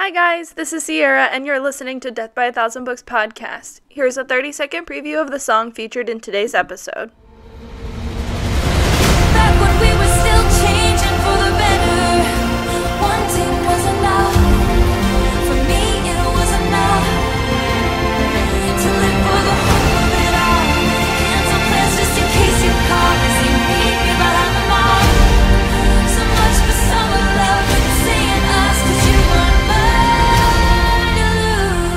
Hi guys, this is Sierra, and you're listening to Death by a Thousand Books podcast. Here's a 30-second preview of the song featured in today's episode. Back when we were still changing for the better, wanting was enough. For me, it was enough to live for the hope of it all. Cancel plans just in case you call, 'cause you need me behind the wall. So much for summer love and saying us, 'cause you were mine to lose.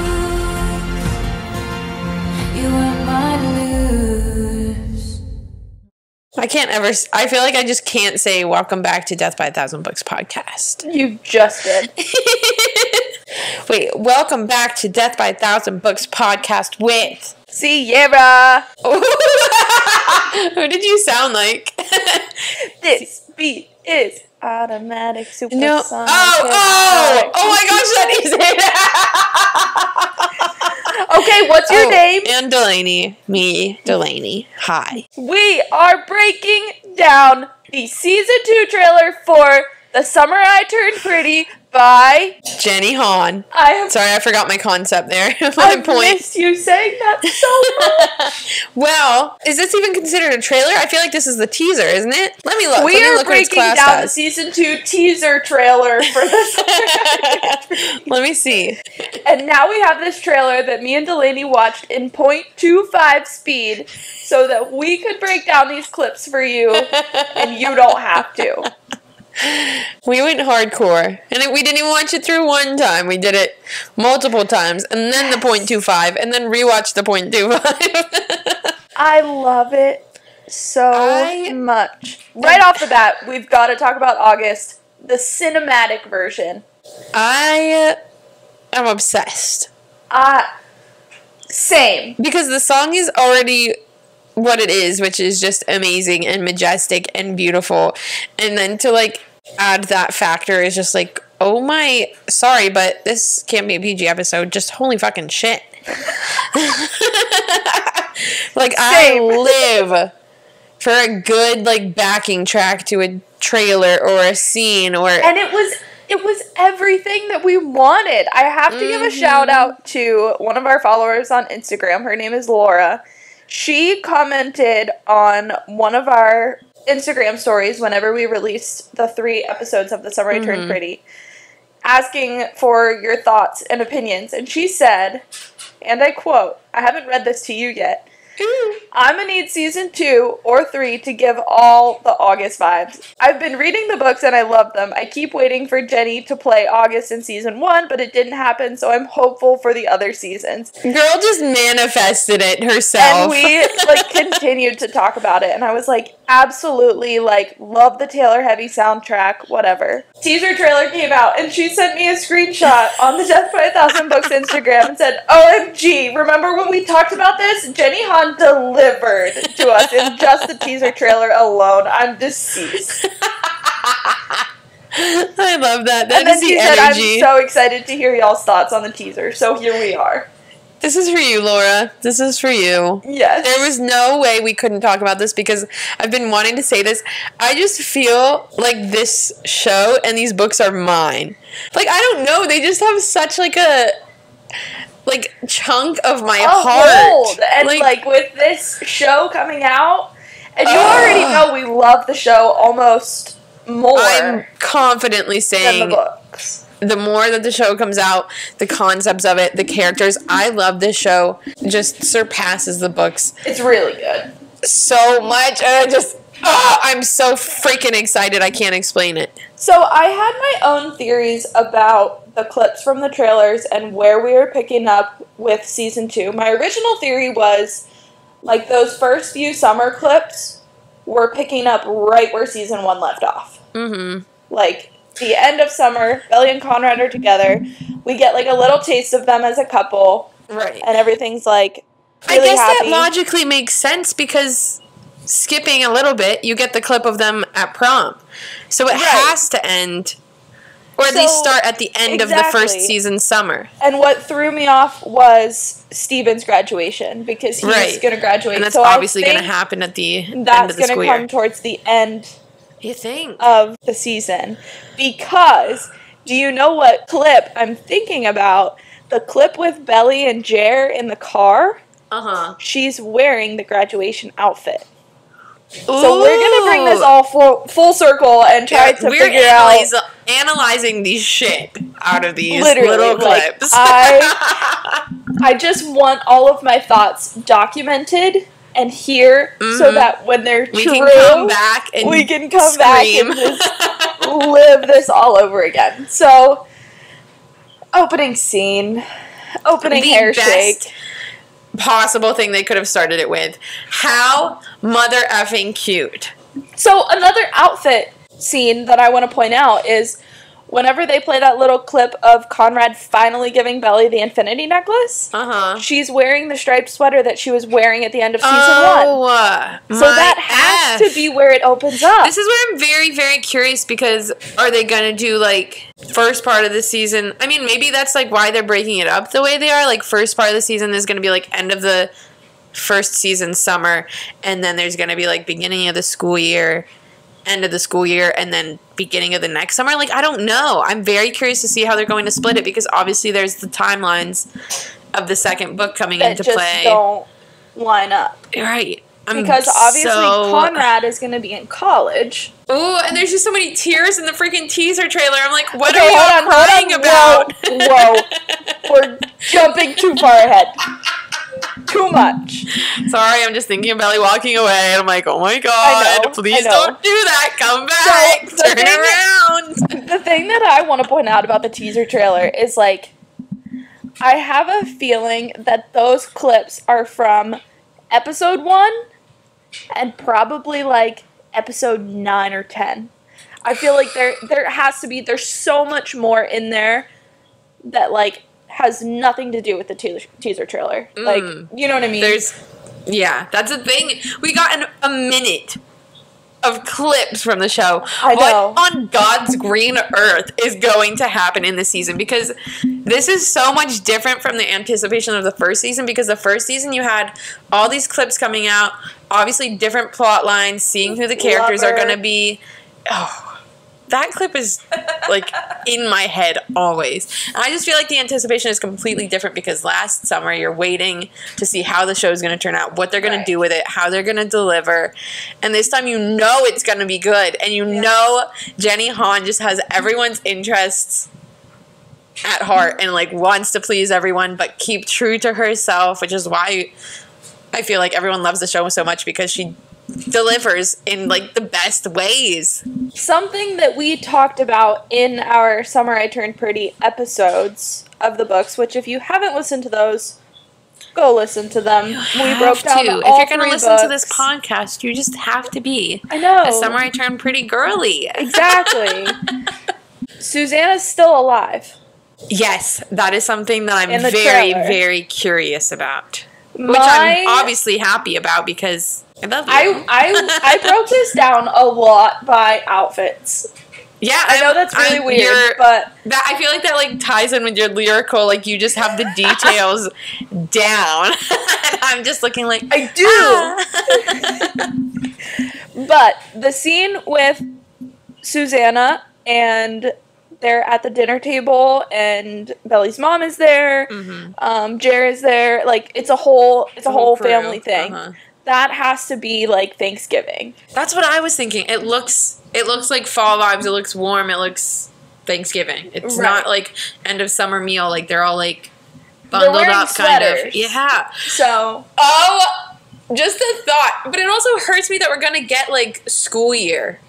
You were mine to lose. I feel like I just can't say welcome back to Death by a Thousand Books podcast. You just did. Wait, welcome back to Death by a Thousand Books podcast with Sierra! Who did you sound like? This beat is automatic super No. sonic. Oh my gosh, that is it. Okay, what's your name? And Delaney. Me, Delaney. Hi. We are breaking down the season 2 trailer for The Summer I Turned Pretty by Jenny Hann. Sorry, I forgot my concept there. I missed you saying that so much. Well, is this even considered a trailer? I feel like this is the teaser, isn't it? Let me look. We Let me are look what it's breaking classed down the as. season 2 teaser trailer for this. Let me see. And now we have this trailer that me and Delaney watched in 0.25 speed so that we could break down these clips for you and you don't have to. We went hardcore. And we didn't even watch it through one time. We did it multiple times. And then the 0.25. And then rewatched the 0.25. I love it so much. Right off the bat, we've got to talk about August, the cinematic version. I am obsessed. Same. Because the song is already what it is, which is just amazing and majestic and beautiful. And then to like add that factor is just like, oh my, sorry, but this can't be a PG episode. Just holy fucking shit. Like, Same. I live for a good like backing track to a trailer or a scene or... And it was everything that we wanted. I have to give a shout out to one of our followers on Instagram. Her name is Laura. She commented on one of our Instagram stories whenever we released the 3 episodes of The Summer I Turned Pretty, asking for your thoughts and opinions. And she said, and I quote, I haven't read this to you yet, I'm gonna need season 2 or 3 to give all the August vibes. I've been reading the books and I love them. I keep waiting for Jenny to play August in season 1, but it didn't happen, so I'm hopeful for the other seasons. Girl just manifested it herself. And we, like, continued to talk about it, and I was like, absolutely, like, love the Taylor Heavy soundtrack, whatever. Teaser trailer came out, and she sent me a screenshot on the Death by a Thousand Books Instagram and said, OMG, remember when we talked about this? Jenny Hann delivered to us in just the teaser trailer alone. I'm deceased. I love that. That and then is the she said, energy. I'm so excited to hear y'all's thoughts on the teaser, so here we are. This is for you, Laura. This is for you. Yes. There was no way we couldn't talk about this because I've been wanting to say this. I just feel like this show and these books are mine. Like, I don't know. They just have such, like, a... like, chunk of my heart. Hold. And, like, with this show coming out, and you already know we love the show almost more I'm confidently than saying the books. the more that the show comes out, the concepts of it, the characters, I love this show just surpasses the books It's really good. so much. And I'm so freaking excited. I can't explain it. So I had my own theories about the clips from the trailers and where we were picking up with season 2. My original theory was, like, those first few summer clips were picking up right where season 1 left off. Mm-hmm. Like, the end of summer, Belly and Conrad are together. We get, like, a little taste of them as a couple. Right. And everything's, like, really I guess happy. that logically makes sense because skipping a little bit, you get the clip of them at prom. So it has to end, or at least start at the end of the first season summer. And what threw me off was Steven's graduation, because he's going to graduate. And that's so obviously going to happen at the end of the school year. That's going to come towards the end You think? of the season, because Do you know what clip I'm thinking about? The clip with Belly and Jer in the car. Uh-huh. She's wearing the graduation outfit. So we're gonna bring this all full circle and try to figure out. Analyzing the shit out of these Literally, little like, clips. I just want all of my thoughts documented and here so that when they're we true, can come back and we can come back and just live this all over again. So, opening scene, opening hair shake. Possible thing they could have started it with. How mother effing cute. So another outfit scene that I want to point out is whenever they play that little clip of Conrad finally giving Belly the infinity necklace, she's wearing the striped sweater that she was wearing at the end of season 1. So that has to be where it opens up. This is where I'm very, very curious because are they going to do like first part of the season? I mean, maybe that's like why they're breaking it up the way they are. Like first part of the season is going to be like end of the first season summer, and then there's going to be like beginning of the school year, end of the school year, and then beginning of the next summer. Like, I don't know. I'm very curious to see how they're going to split it because obviously there's the timelines of the second book coming into play. That just don't line up. Right. Because obviously Conrad is going to be in college. Ooh, and there's just so many tears in the freaking teaser trailer. I'm like, what are you crying about? Whoa. We're jumping too far ahead. Too much. Sorry, I'm just thinking of Belly walking away, and I'm like, oh my god, please don't do that. Come back. Turn around. The thing that I want to point out about the teaser trailer is, like, I have a feeling that those clips are from episode 1 and probably, like, episode 9 or 10. I feel like there has to be, there's so much more in there that, like, has nothing to do with the teaser trailer. Like, you know what I mean? Yeah, that's the thing. We got a minute of clips from the show. I know. What on God's green earth is going to happen in this season? Because this is so much different from the anticipation of the first season, because the first season you had all these clips coming out, obviously different plot lines, seeing who the characters are going to be. Oh, that clip is, like, in my head always. And I just feel like the anticipation is completely different because last summer you're waiting to see how the show is going to turn out, what they're going to do with it, how they're going to deliver. And this time you know it's going to be good. And you know Jenny Hann just has everyone's interests at heart and, like, wants to please everyone but keep true to herself, which is why I feel like everyone loves the show so much, because she delivers in, like, the best ways. Something that we talked about in our Summer I Turned Pretty episodes of the books, which if you haven't listened to those, go listen to them. We broke down all if you're going to listen books. to this podcast, you just have to be a Summer I Turned Pretty girly. Exactly. Susanna's still alive. Yes, that is something that I'm very, very curious about. Which I'm obviously happy about because I love you. I broke this down a lot by outfits. Yeah, I know that's really weird, but that I feel like that, like, ties in with your lyrical. Like, you just have the details down. And I'm just looking like I do. But the scene with Susanna and they're at the dinner table and Belly's mom is there, Jer is there, like, it's a whole family thing. That has to be, like, Thanksgiving. That's what I was thinking. It looks like fall vibes. It looks warm. It looks Thanksgiving. It's not like end of summer meal. Like, they're all, like, bundled up sweaters. kind of. Yeah. So. Oh, just a thought. But it also hurts me that we're going to get, like, school year.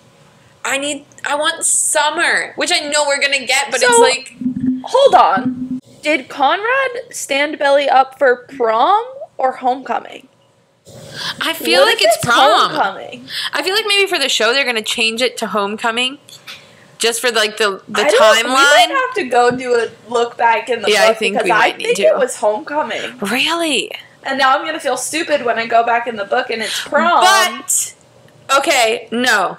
I want summer, which I know we're going to get, but it's like. Hold on. Did Conrad stand Belly up for prom or homecoming? I feel like it's prom. Homecoming? I feel like maybe for the show they're going to change it to homecoming, just for, like, the timeline. We might have to go do a look back in the book, I think we might need to. it was homecoming. Really? And now I'm going to feel stupid when I go back in the book and it's prom. But okay, no,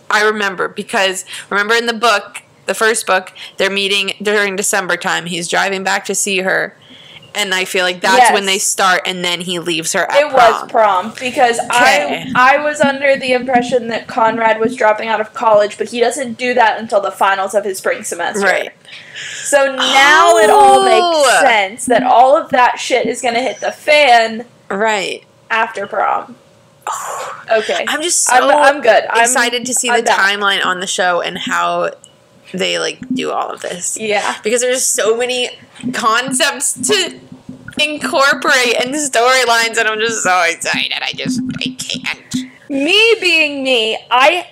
I remember, because remember in the book, the first book, they're meeting during December time. He's driving back to see her. And I feel like that's when they start, and then he leaves her at prom. It was prom, because I was under the impression that Conrad was dropping out of college, but he doesn't do that until the finals of his spring semester. Right. So now it all makes sense that all of that shit is going to hit the fan after prom. Okay. I'm just so I'm good. excited to see the timeline on the show and how they like do all of this. Yeah. Because there's so many concepts to incorporate and storylines, and I'm just so excited. I can't. Me being me, I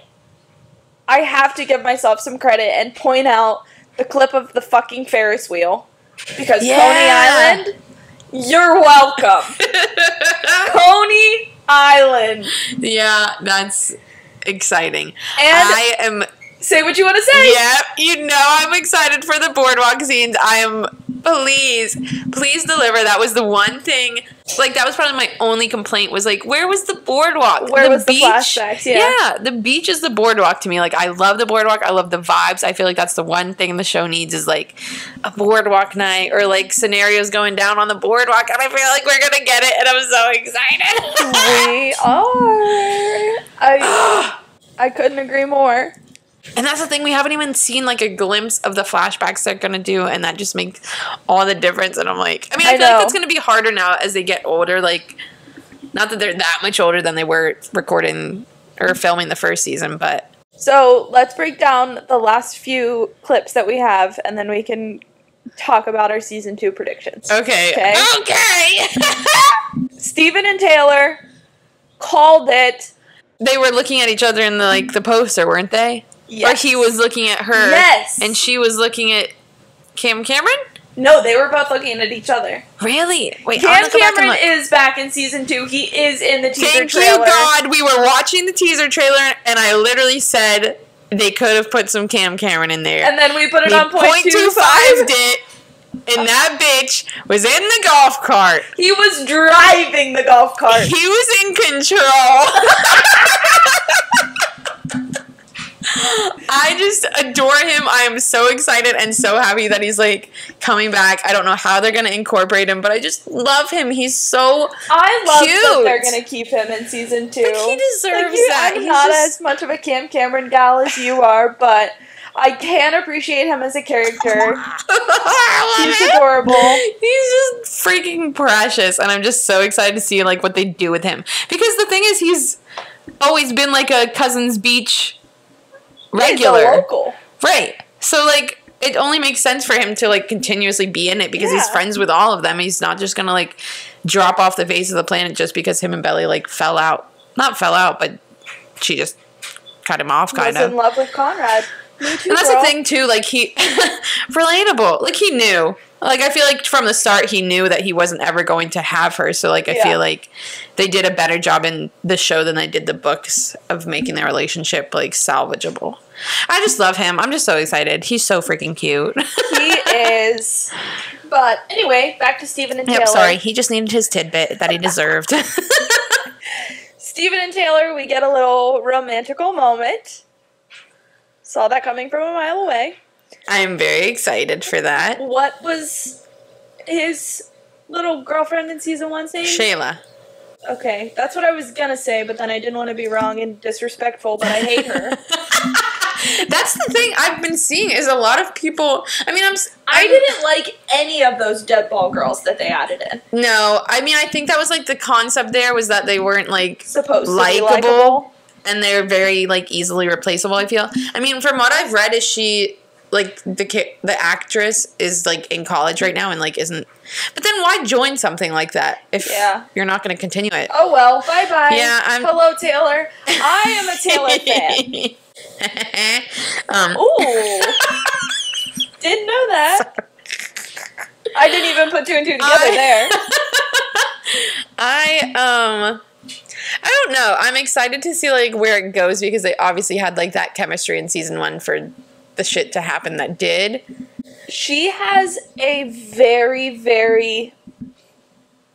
have to give myself some credit and point out the clip of the fucking Ferris wheel. Because Coney Island, you're welcome. Coney Island. Yeah, that's exciting. And I am... Say what you want to say. Yeah, you know I'm excited for the boardwalk scenes. I am... Please deliver. That was the one thing. Like, that was probably my only complaint was, like, where was the boardwalk? Where was the flashbacks? Yeah, the beach is the boardwalk to me. Like, I love the boardwalk. I love the vibes. I feel like that's the one thing the show needs is, like, a boardwalk night or, like, scenarios going down on the boardwalk. And I feel like we're going to get it. And I'm so excited. We are. I couldn't agree more. And that's the thing, we haven't even seen, like, a glimpse of the flashbacks they're going to do, and that just makes all the difference. And I'm like, I mean, I feel like it's going to be harder now as they get older. Like, not that they're that much older than they were recording or filming the first season, but... So, let's break down the last few clips that we have, and then we can talk about our Season 2 predictions. Okay. Steven and Taylor called it. They were looking at each other in the poster, weren't they? Yes. Or he was looking at her. Yes. And she was looking at Cameron? No, they were both looking at each other. Really? Wait, Cameron is back in Season 2. He is in the teaser trailer. Thank you, God. We were watching the teaser trailer, and I literally said they could have put some Cameron in there. And then we put it on .25. it, and that bitch was in the golf cart. He was driving the golf cart. He was in control. I just adore him. I am so excited and so happy that he's like coming back. I don't know how they're gonna incorporate him, but I just love him. He's so cute. That they're gonna keep him in Season 2. Like, he deserves that. I'm not as much of a Cameron gal as you are, but I can appreciate him as a character. He's adorable. He's just freaking precious, and I'm just so excited to see like what they do with him. Because the thing is, he's always been like a Cousins Beach regular. He's a local. Right. So, like, it only makes sense for him to, like, continuously be in it because he's friends with all of them. He's not just gonna, like, drop off the face of the planet just because him and Belly, like, fell out. Not fell out, but she just cut him off, kind of. Was in love with Conrad. Me too, and that's the thing, too. Like, he... relatable. Like, he knew. Like, I feel like from the start, he knew that he wasn't ever going to have her. So, like, I feel like they did a better job in the show than they did the books of making their relationship, like, salvageable. I just love him. I'm just so excited. He's so freaking cute. He is. But, anyway, back to Steven and Taylor. Sorry. He just needed his tidbit that he deserved. Steven and Taylor, we get a little romantical moment. Saw that coming from a mile away. I am very excited for that. What was his little girlfriend in Season 1's name? Shayla. Okay, that's what I was gonna say, but then I didn't want to be wrong and disrespectful, but I hate her. That's the thing I've been seeing is a lot of people... I mean, I didn't like any of those dead ball girls that they added in. No, I mean, I think that was, like, the concept there was that they weren't, like, supposed to be likable. And they're very, like, easily replaceable, I feel. I mean, from what I've read is she... like, the actress is, like, in college right now and, like, isn't... But then why join something like that if you're not going to continue it? Oh, well. Bye-bye. Yeah, Hello, Taylor. I am a Taylor fan. Ooh. Didn't know that. Sorry. I didn't even put two and two together there. I don't know. I'm excited to see, like, where it goes because they obviously had, like, that chemistry in Season 1 for... the shit to happen that did. She has a very, very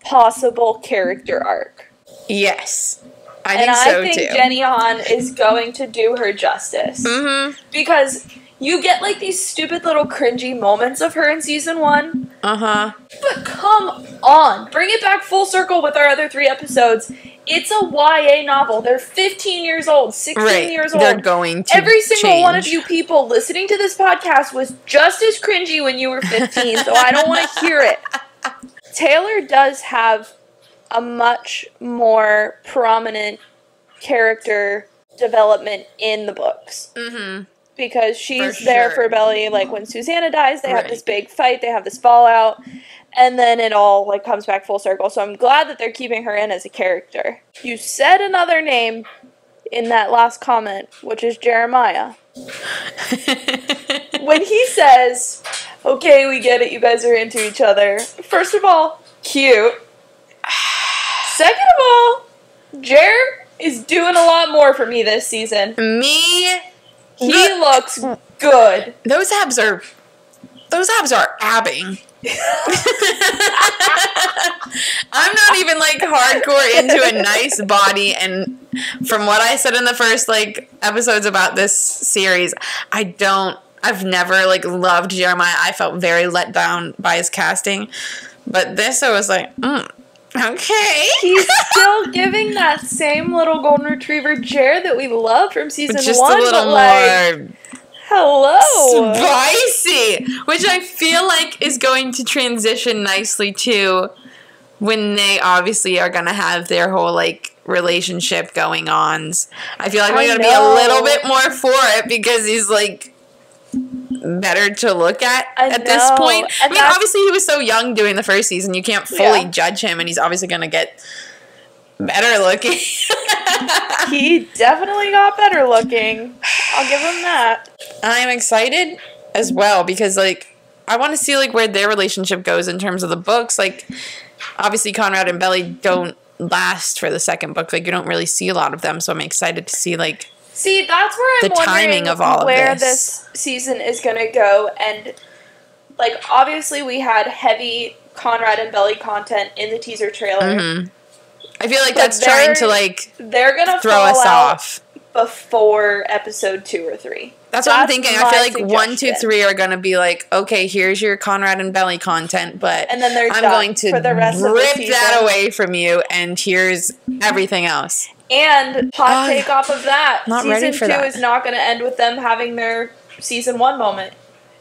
possible character arc. Yes. I think too. Jenny Hann is going to do her justice. Mm-hmm. Because you get, like, these stupid little cringy moments of her in Season 1. Uh-huh. But come on, bring it back full circle with our other 3 episodes. It's a YA novel. They're 15 years old, 16 years old. They're going to Every single change. one of you people listening to this podcast was just as cringy when you were 15, so I don't want to hear it. Taylor does have a much more prominent character development in the books. Mm-hmm. Because she's For there sure. for Belly, like, when Susanna dies, they have Right. this big fight, they have this fallout, and then it all, like, comes back full circle. So I'm glad that they're keeping her in as a character. You said another name in that last comment, which is Jeremiah. When he says, okay, we get it, you guys are into each other. First of all, cute. Second of all, Jer is doing a lot more for me this season. Me? He looks good. Those abs are abbing. I'm not even like hardcore into a nice body, and from what I said in the first like episodes about this series, I've never like loved Jeremiah. I felt very let down by his casting. But this I was like, okay. He's still giving that same little golden retriever Jer that we love from season Just 1. a little but like, more hello. spicy, which I feel like is going to transition nicely to when they obviously are going to have their whole like relationship going on. I feel like we're going to be a little bit more for it because he's like better to look at this point. And I mean, obviously he was so young doing the first season. You can't fully judge him, and he's obviously going to get better looking. He definitely got better looking. I'll give him that. I'm excited as well because like I want to see like where their relationship goes in terms of the books. Like obviously Conrad and Belly don't last for the second book. Like you don't really see a lot of them, so I'm excited to see like See, that's where I'm the wondering timing of all of where this. season is going to go. And, like, obviously we had heavy Conrad and Belly content in the teaser trailer. Mm-hmm. I feel like But that's trying to like they're going to throw fall us out off before episode 2 or 3. That's what I'm thinking. I feel like my 1, 2, suggestion. 3 are gonna be like, okay, here's your Conrad and Belly content, but And then they're I'm done going to for the rest of the rip season. that away from you, and here's everything else. And hot take off of that, not season ready for 2 that. is not going to end with them having their season 1 moment.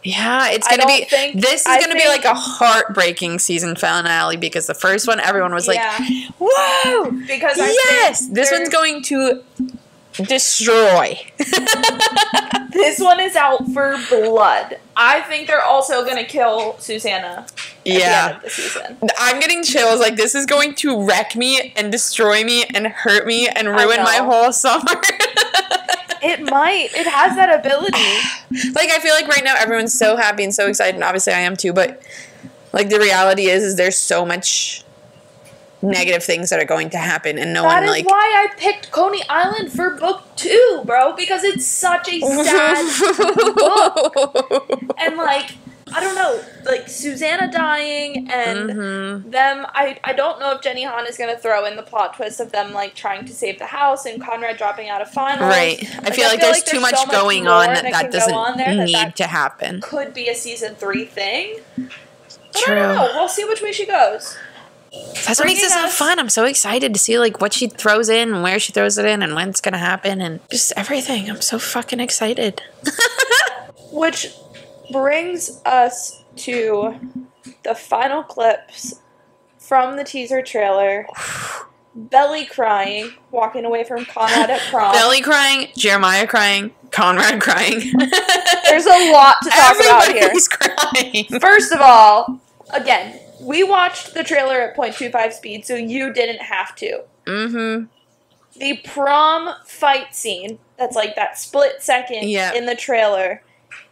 Yeah, it's I gonna be. don't think- This is I gonna be think- like a heartbreaking season finale because the first one, everyone was like, Yeah. "Whoa, Because I yes!" think This they're- one's going to destroy. This one is out for blood. I think they're also going to kill Susanna at the end of the season. I'm getting chills. Like, this is going to wreck me and destroy me and hurt me and ruin my know. whole summer. It might. It has that ability. Like, I feel like right now everyone's so happy and so excited, and obviously I am too, but, like, the reality is there's so much negative things that are going to happen, and no That one, is like... why I picked Coney Island for book 2, bro, because it's such a sad book. And, like, I don't know, like, Susanna dying and them, I don't know if Jenny Hann is going to throw in the plot twist of them, like, trying to save the house and Conrad dropping out of finals. Right. I feel like there's too much so going more on that that can go doesn't on there need to happen. could be a season 3 thing. But True. I don't know. We'll see which way she goes. That's what makes it so Bringing us- fun. I'm so excited to see, like, what she throws in and where she throws it in and when it's going to happen and just everything. I'm so fucking excited. Which brings us to the final clips from the teaser trailer. Belly crying, walking away from Conrad at prom. Belly crying, Jeremiah crying, Conrad crying. There's a lot to talk about here. Everybody's crying. First of all, again, we watched the trailer at 0.25 speed, so you didn't have to. Mm-hmm. The prom fight scene, that's like that split second in the trailer,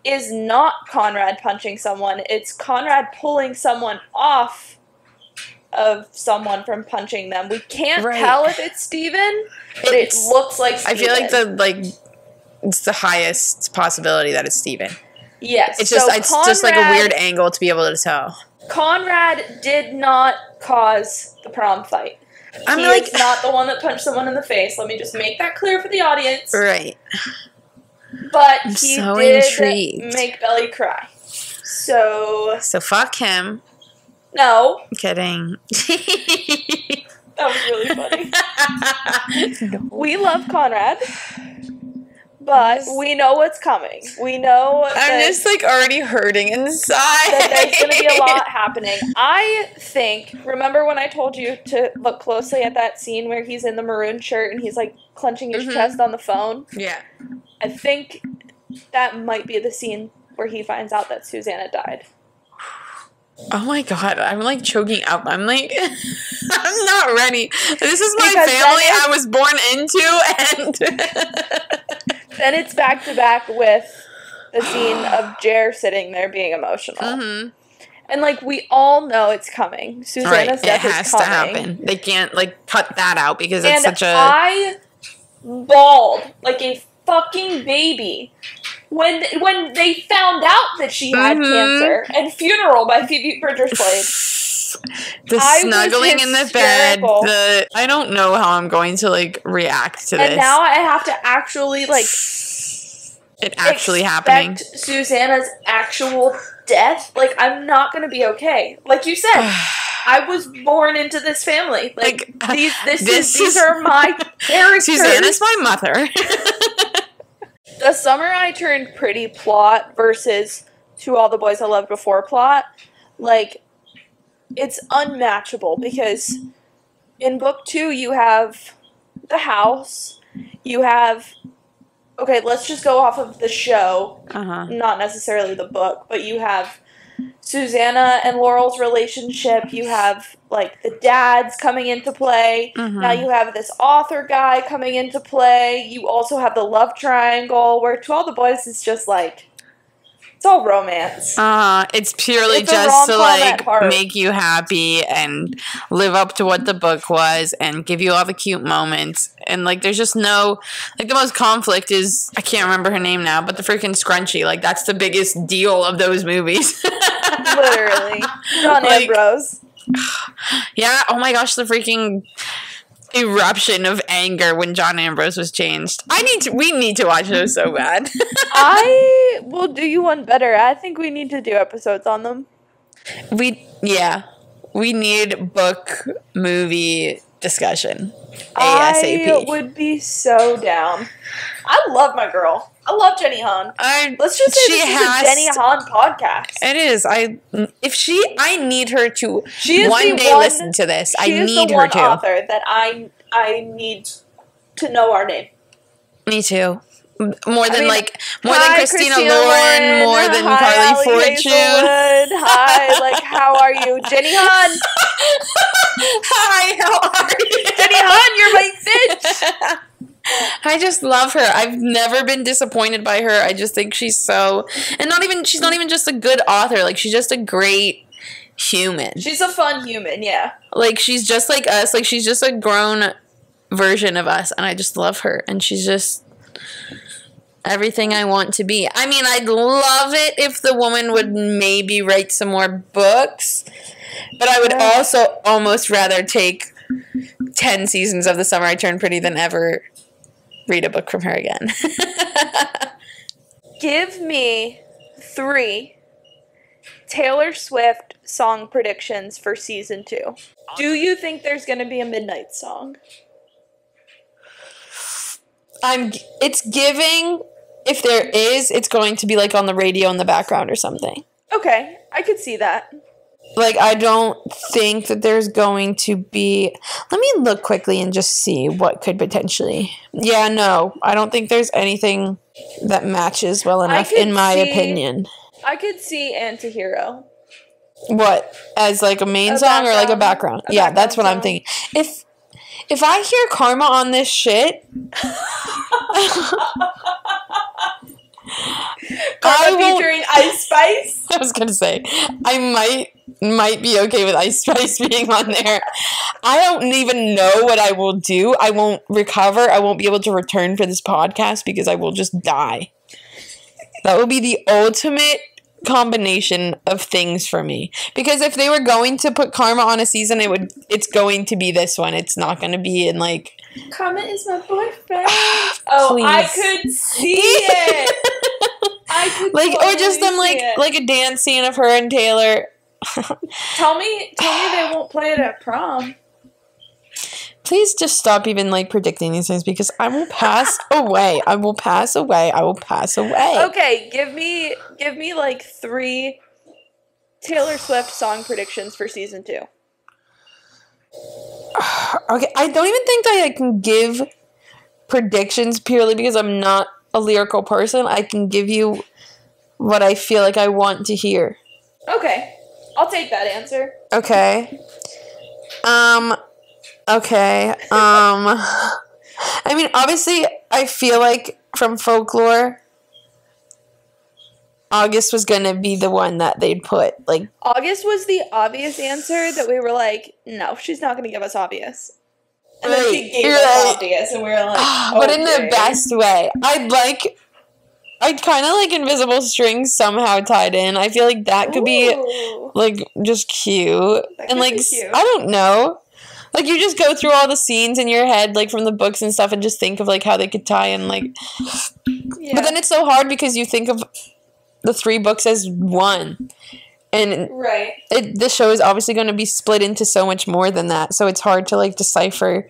is not Conrad punching someone. It's Conrad pulling someone off of someone from punching them. We can't tell if it's Steven, but it looks like Steven. I feel like it's the highest possibility that it's Steven. Yes. It's just so just like a weird angle to be able to tell. Conrad did not cause the prom fight. I'm He like is not the one that punched someone in the face. Let me just make that clear for the audience. right. But I'm he so did intrigued. make Belly cry. So fuck him. No. Kidding. That was really funny. No. We love Conrad, but we know what's coming. We know I'm just like already hurting inside. That there's going to be a lot happening. I think, remember when I told you to look closely at that scene where he's in the maroon shirt and he's like clenching his chest on the phone? Yeah. I think that might be the scene where he finds out that Susanna died. Oh my god, I'm like choking up. I'm like, I'm not ready. This is my Because family I was born into, and then it's back to back with the scene of Jer sitting there being emotional. Mm-hmm. And like we all know it's coming. Susanna's death is coming. It has to happen. They can't like cut that out because it's such a. I bawled like a fucking baby when they found out that she had cancer, and Funeral by Phoebe Bridgers-Played. The snuggling in the bed. I don't know how I'm going to like react to this. And now I have to actually like it actually happening. Susanna's actual death. Like I'm not gonna be okay. Like you said, I was born into this family. Like these are my characters. Susanna's my mother. The Summer I Turned Pretty plot versus To All the Boys I Loved Before plot, like, it's unmatchable because in book 2 you have the house, you have, okay, let's just go off of the show, not necessarily the book, but you have Susanna and Laurel's relationship, you have, like, the dads coming into play, now you have this author guy coming into play, you also have the love triangle, where To All the Boys is just, like, it's all romance. It's purely just to, like, make you happy and live up to what the book was and give you all the cute moments. And, like, there's just no, like, the most conflict is, I can't remember her name now, but the freaking scrunchie. Like, that's the biggest deal of those movies. Literally. John Ambrose. Yeah, oh my gosh, the freaking eruption of anger when John Ambrose was changed. We need to watch those so bad. I will do you one better. I think we need to do episodes on them. We need book movie discussion. ASAP. I would be so down. I love my girl. I love Jenny Hann. Let's just say this is a Jenny Hann podcast. It is. I need her to one day listen to this. I need her to. She is the one author that I need to know our name. Me too. More than Christina Lauren, more than Carly Fortune. Hi, like, how are you? Jenny Hann. Hi, how are you? Jenny Hann, you're my bitch. I just love her. I've never been disappointed by her. I just think she's so, and she's not even just a good author. Like, she's just a great human. She's a fun human, yeah. Like, she's just like us. Like, she's just a grown version of us, and I just love her. And she's just everything I want to be. I mean, I'd love it if the woman would maybe write some more books, but I would also almost rather take 10 seasons of The Summer I Turned Pretty than ever read a book from her again. Give me 3 Taylor Swift song predictions for season 2. Do you think there's going to be a midnight song? It's giving, if there is, it's going to be like on the radio in the background or something. Okay, I could see that. Like, I don't think that there's going to be... Let me look quickly and just see what could potentially... Yeah, no. I don't think there's anything that matches well enough, in my opinion. I could see Antihero. What? As, like, a main song or, like, a background? Yeah, that's what I'm thinking. If I hear Karma on this shit... Karma featuring Ice Spice? I was gonna say, I might be okay with Ice Spice being on there. I don't even know what I will do. I won't recover. I won't be able to return for this podcast because I will just die. That would be the ultimate combination of things for me. Because if they were going to put Karma on a season, it's going to be this one. It's not going to be in, like... Karma is my boyfriend. Oh, please. I could see it. I could like, or just them, like a dance scene of her and Taylor Tell me they won't play it at prom. Please just stop even like predicting these things because I will pass away. I will pass away. I will pass away. Okay, give me like 3 Taylor Swift song predictions for season 2. Okay, I don't even think I can give predictions purely because I'm not a lyrical person. I can give you what I feel like I want to hear. Okay, I'll take that answer. Okay. Okay. I mean, obviously, I feel like from Folklore, August was gonna be the one that they'd put. Like, August was the obvious answer that we were like, no, she's not gonna give us obvious. And then she gave us obvious, and we were like, but in the best way. I'd kind of like Invisible Strings somehow tied in. I feel like that could be like just cute. And like, I don't know. Like, you just go through all the scenes in your head, like, from the books and stuff, and just think of, like, how they could tie in, like... Yeah. But then it's so hard because you think of the 3 books as one. And right. This show is obviously going to be split into so much more than that, so it's hard to, like, decipher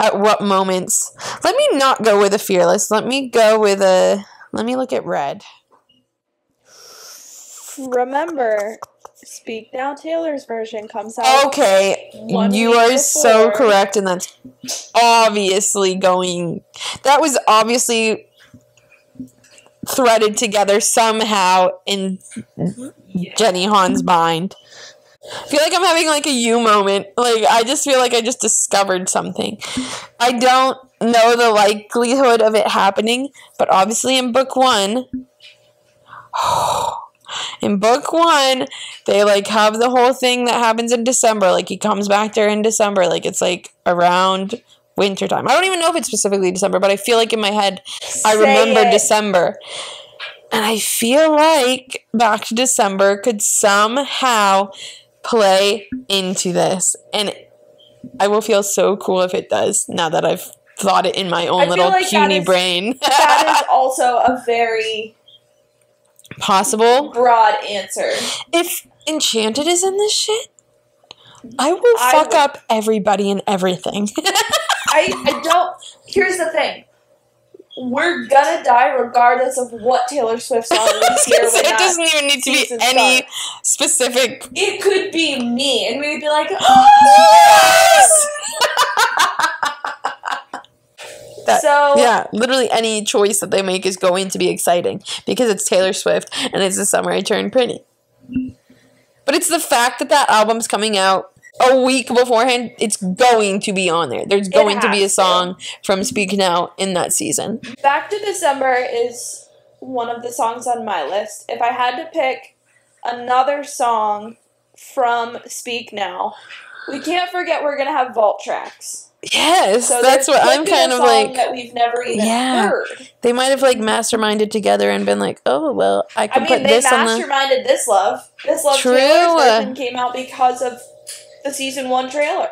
at what moments... Let me not go with a Fearless. Let me go with a... Let me look at Red. Remember... Speak Now Taylor's version comes out. Okay, you are so correct, and that's obviously going... That was obviously threaded together somehow in Jenny Hann's mind. I feel like I'm having like a you moment. Like, I just feel like I just discovered something. I don't know the likelihood of it happening, but obviously in book 1... In book 1, they, like, have the whole thing that happens in December. Like, he comes back there in December. Like, it's, like, around wintertime. I don't even know if it's specifically December, but I feel like in my head, I remember December. And I feel like Back to December could somehow play into this. And I will feel so cool if it does, now that I've thought it in my own little like puny brain. That is also a very... possible broad answer. If Enchanted is in this shit, I will fuck up everybody and everything. I don't... Here's the thing. We're gonna die regardless of what Taylor Swift song we hear. It doesn't even need to be any specific... It could be me, and we'd be like, oh, yes! Yeah, literally any choice that they make is going to be exciting because it's Taylor Swift and it's The Summer I Turned Pretty. But it's the fact that that album's coming out a week beforehand, it's going to be on there. There's going to be a song from Speak Now in that season. Back to December is one of the songs on my list. If I had to pick another song from Speak Now, we can't forget we're going to have vault tracks. Yes, so that's what I'm kind of like. That we've never even heard. They might have like masterminded together and been like, "Oh well, I can put this on the." They masterminded This Love. This Love Taylor's version came out because of the season 1 trailer.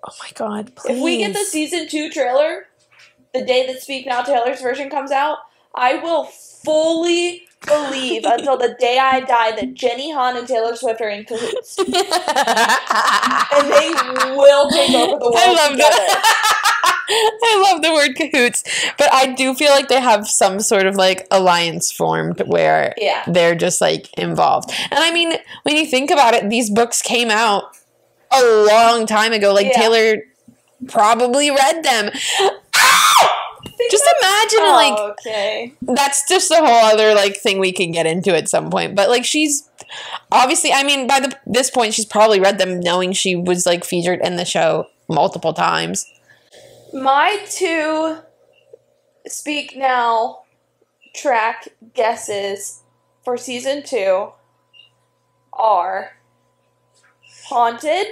Oh my god! Please. If we get the season 2 trailer, the day that Speak Now Taylor's version comes out, I will fully believe until the day I die that Jenny Hann and Taylor Swift are in cahoots. And they will take over the world together. I love the word cahoots. But I do feel like they have some sort of like alliance formed where they're just like involved. And I mean, when you think about it, these books came out a long time ago. Like Taylor probably read them. Just imagine, that's just a whole other, like, thing we can get into at some point. But, like, she's, obviously, I mean, by this point, she's probably read them knowing she was, like, featured in the show multiple times. My 2 Speak Now track guesses for season 2 are Haunted.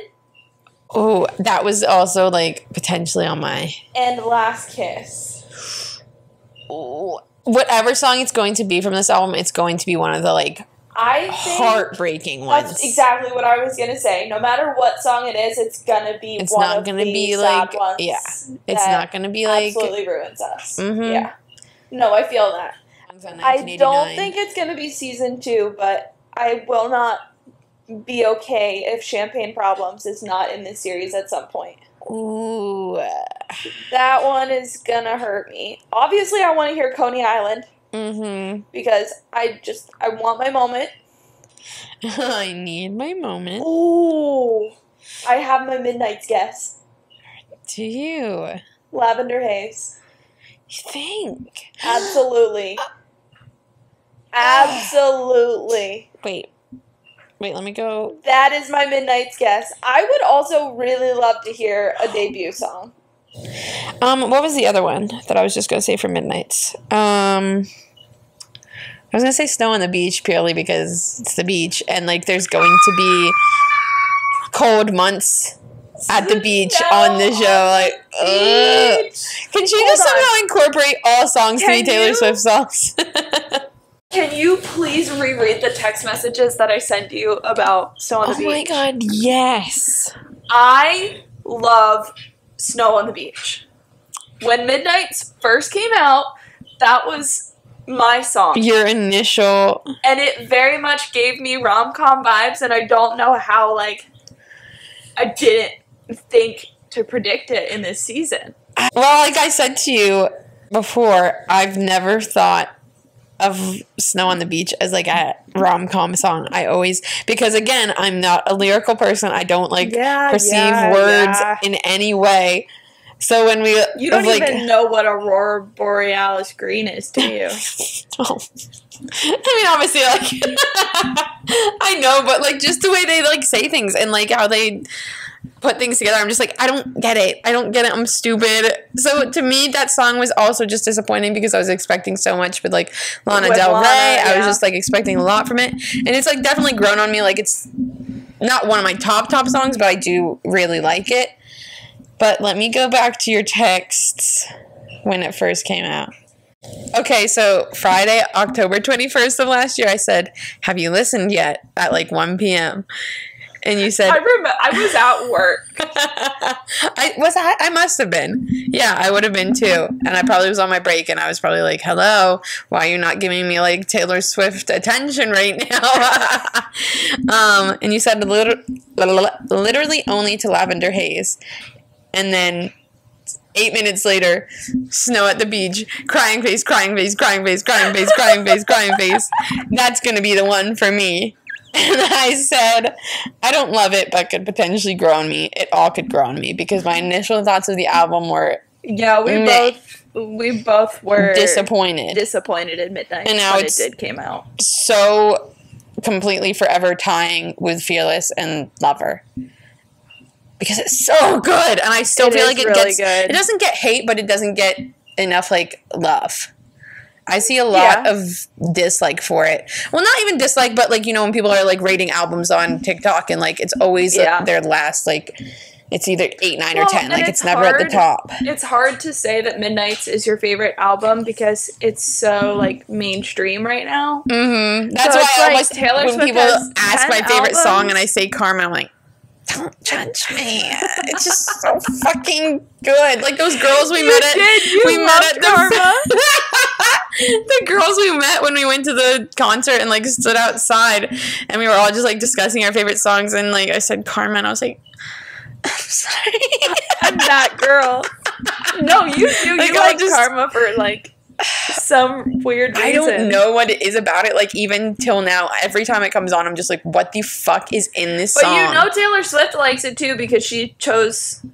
Oh, that was also, like, potentially on my... And Last Kiss. Whatever song it's going to be from this album, it's going to be one of the, like, heartbreaking ones. That's exactly what I was going to say. No matter what song it is, it's going to be one of the sad ones. Yeah. It's not going to be, like... absolutely ruins us. Mm-hmm. Yeah. No, I feel that. I don't think it's going to be season 2, but I will not be okay if Champagne Problems is not in this series at some point. Ooh. That one is gonna hurt me. Obviously, I want to hear Coney Island. Mm-hmm. Because I want my moment. I need my moment. Ooh. I have my Midnight's guess. Do you? Lavender Haze. You think? Absolutely. Absolutely. Wait, let me go. That is my Midnight's guess. I would also really love to hear a debut song. What was the other one that I was just gonna say for Midnights? I was gonna say Snow on the Beach purely because it's the beach and like there's going to be cold months at the beach on the show. Like, can she just somehow incorporate all songs to be Taylor Swift songs? Can you please reread the text messages that I sent you about Snow on the Beach? Oh my god, yes. I love Snow on the Beach. When Midnights first came out, that was my song. Your initial. And it very much gave me rom-com vibes, and I don't know how, like, I didn't think to predict it in this season. Well, like I said to you before, I've never thought of Snow on the Beach as like a rom-com song. I always, because again, I'm not a lyrical person. I don't like perceive words in any way. So when you don't even know what Aurora Borealis green is, do you? Oh. I mean, obviously, like I know, but like just the way they like say things and like how they put things together, I'm just like, I don't get it. I'm stupid. So to me, that song was also just disappointing because I was expecting so much with like Lana Del Rey. I was just like expecting a lot from it, and it's like definitely grown on me. Like it's not one of my top songs, but I do really like it. But let me go back to your texts when it first came out. Okay, so Friday, October 21st of last year, I said, have you listened yet? At like 1 p.m. And you said... I was at work. I must have been. Yeah, I would have been too. And I probably was on my break and I was probably like, hello, why are you not giving me like Taylor Swift attention right now? And you said literally only to Lavender Haze. And then 8 minutes later, Snow at the Beach, crying face, crying face, crying face, crying face, crying face, crying face. That's going to be the one for me. And I said, I don't love it, but could potentially grow on me. It all could grow on me because my initial thoughts of the album were we both were disappointed in Midnight. And now it did came out. So completely forever tying with Fearless and Lover. Because it's so good, and I still feel like it doesn't get hate, but it doesn't get enough like love. I see a lot of dislike for it. Well, not even dislike, but like, you know, when people are like rating albums on TikTok and like it's always their last, like it's either 8, 9, or 10. Like it's never at the top. It's hard to say that Midnights is your favorite album because it's so like mainstream right now. Mm-hmm. That's so why I almost Taylor when people ask my favorite song and I say Karma, I'm like, don't judge me. It's just so fucking good. Like those girls we met at the girls we met when we went to the concert and like stood outside and we were all just like discussing our favorite songs and like I said Karma and I was like, I'm sorry. I'm that girl. No, you do. You like Karma for like some weird reason. I don't know what it is about it. Like even till now, every time it comes on, I'm just like, what the fuck is in this song? But you know Taylor Swift likes it too because she chose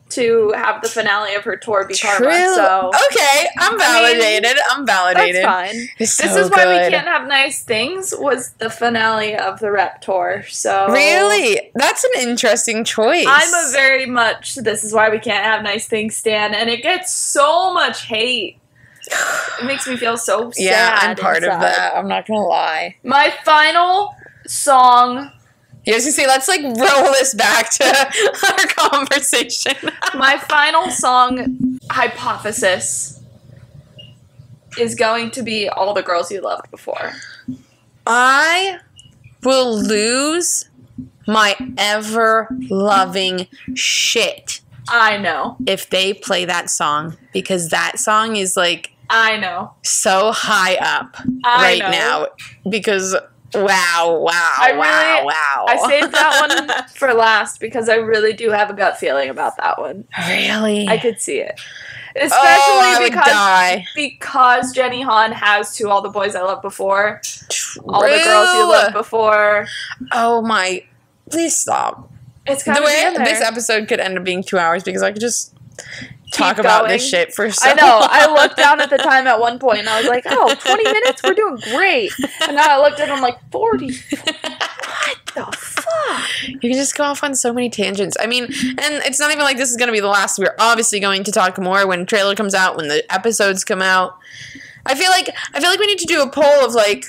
to have the finale of her tour be Karma. So okay, I'm validated. That's fine. This is why we can't have nice things. Was the finale of the Rep tour? So really, that's an interesting choice. I'm a very much this is why we can't have nice things stan, and it gets so much hate. It makes me feel so sad. Yeah, I'm part of that. I'm not gonna lie. My final song. Yes, you see, let's like roll this back to our conversation. My final song, Hypothesis, is going to be All the Girls You Loved Before. I will lose my ever-loving shit. I know. If they play that song, because that song is like... I know. So high up now. Because Wow. I saved that one for last because I really do have a gut feeling about that one. Really? I could see it. Especially die. because Jenny Hann has to All the Boys I Loved Before. All the Girls You Loved Before. Oh my. Please stop. It's kind the of way this episode could end up being 2 hours because I could just talk Keep about going. this shit for so I know. long. I looked down at the time at one point and I was like, oh, 20 minutes? We're doing great. And now I looked at it and I'm like, 40. What the fuck? You can just go off on so many tangents. I mean, and it's not even like this is going to be the last. We're obviously going to talk more when the trailer comes out, when the episodes come out. I feel like we need to do a poll of like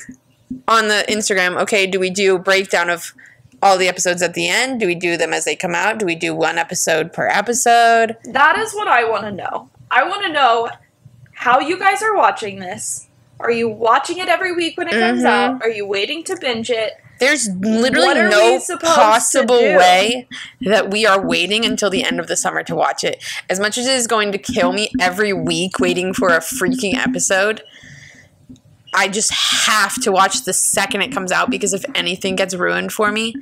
on the Instagram. Okay, do we do a breakdown of all the episodes at the end? Do we do them as they come out? Do we do one episode per episode? That is what I want to know. I want to know how you guys are watching this. Are you watching it every week when it comes out? Are you waiting to binge it? There's literally What are no we supposed possible to do? way that we are waiting until the end of the summer to watch it. As much as it is going to kill me every week waiting for a freaking episode, I just have to watch the second it comes out because if anything gets ruined for me,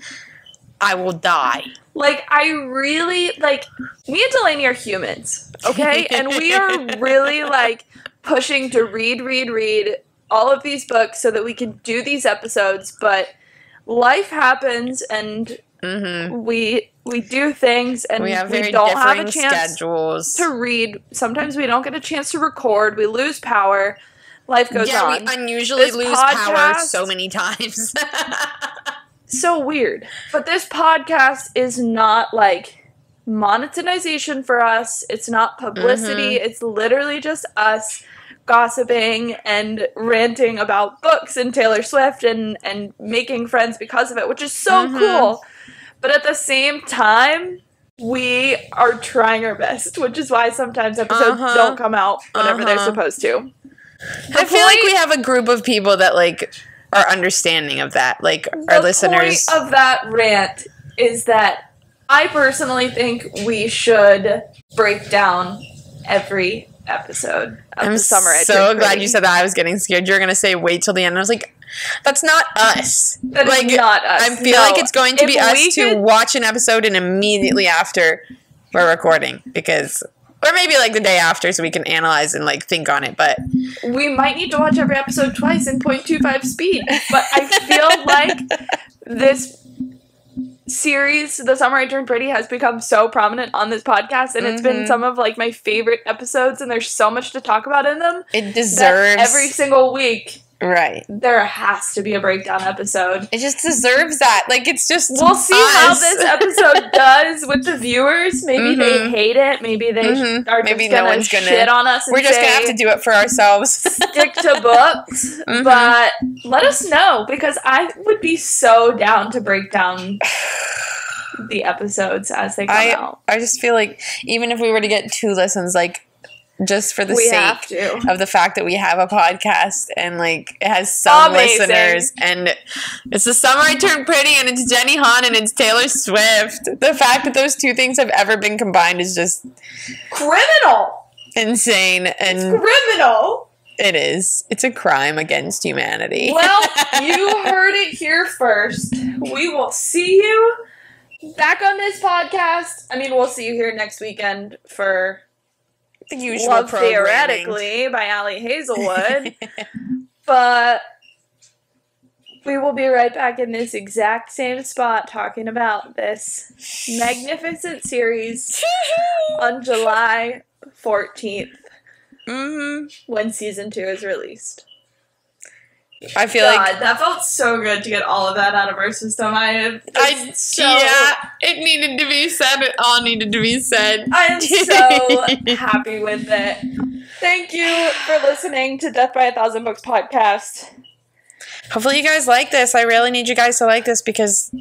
I will die. Like, I really, like, me and Delaney are humans, okay? And we are really, like, pushing to read all of these books so that we can do these episodes, but life happens and we do things and We have very don't have a differing chance schedules. to read. Sometimes we don't get a chance to record. We lose power. Life goes on. We unusually This lose power podcast- so many times. So weird. But this podcast is not like monetization for us. It's not publicity. It's literally just us gossiping and ranting about books and Taylor Swift and making friends because of it, which is so cool. But at the same time, we are trying our best, which is why sometimes episodes don't come out whenever they're supposed to. I feel like we have a group of people that like are understanding of that, like our listeners. The point of that rant is that I personally think we should break down every episode of the summer. I'm so glad you said that. I was getting scared. You were going to say wait till the end. I was like, that's not us. That is not us. I feel like it's going to be us to watch an episode and immediately after we're recording because... Or maybe like the day after so we can analyze and like think on it, but... We might need to watch every episode twice in 0.25 speed, but I feel like this series, The Summer I Turned Pretty, has become so prominent on this podcast, and it's been some of like my favorite episodes, and there's so much to talk about in them. It deserves... Every single week... Right. There has to be a breakdown episode. It just deserves that. Like, it's just We'll see how this episode does with the viewers. Maybe they hate it. Maybe they are just gonna shit on us. We're just gonna have to do it for ourselves. Stick to books. But let us know, because I would be so down to break down the episodes as they come out. I just feel like even if we were to get 2 listens, like, just for the sake of the fact that we have a podcast and like it has some listeners and it's The Summer I Turned Pretty and it's Jenny Hann and it's Taylor Swift. The fact that those 2 things have ever been combined is just criminal, insane, and it's criminal. It is. It's a crime against humanity. Well, you heard it here first. We will see you back on this podcast. I mean, we'll see you here next weekend for the usual Love programming. Theoretically by Allie Hazelwood. But we will be right back in this exact same spot talking about this magnificent series on July 14th when season 2 is released. I feel like that felt so good to get all of that out of our system. Yeah, it needed to be said. It all needed to be said. I am so happy with it. Thank you for listening to Death by a Thousand Books podcast. Hopefully you guys like this. I really need you guys to like this because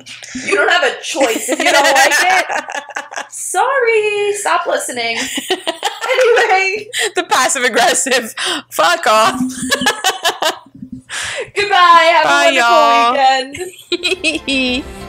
you don't have a choice if you don't like it. Sorry, stop listening. Anyway, the passive aggressive. Fuck off. Goodbye. Have a wonderful weekend. Y'all.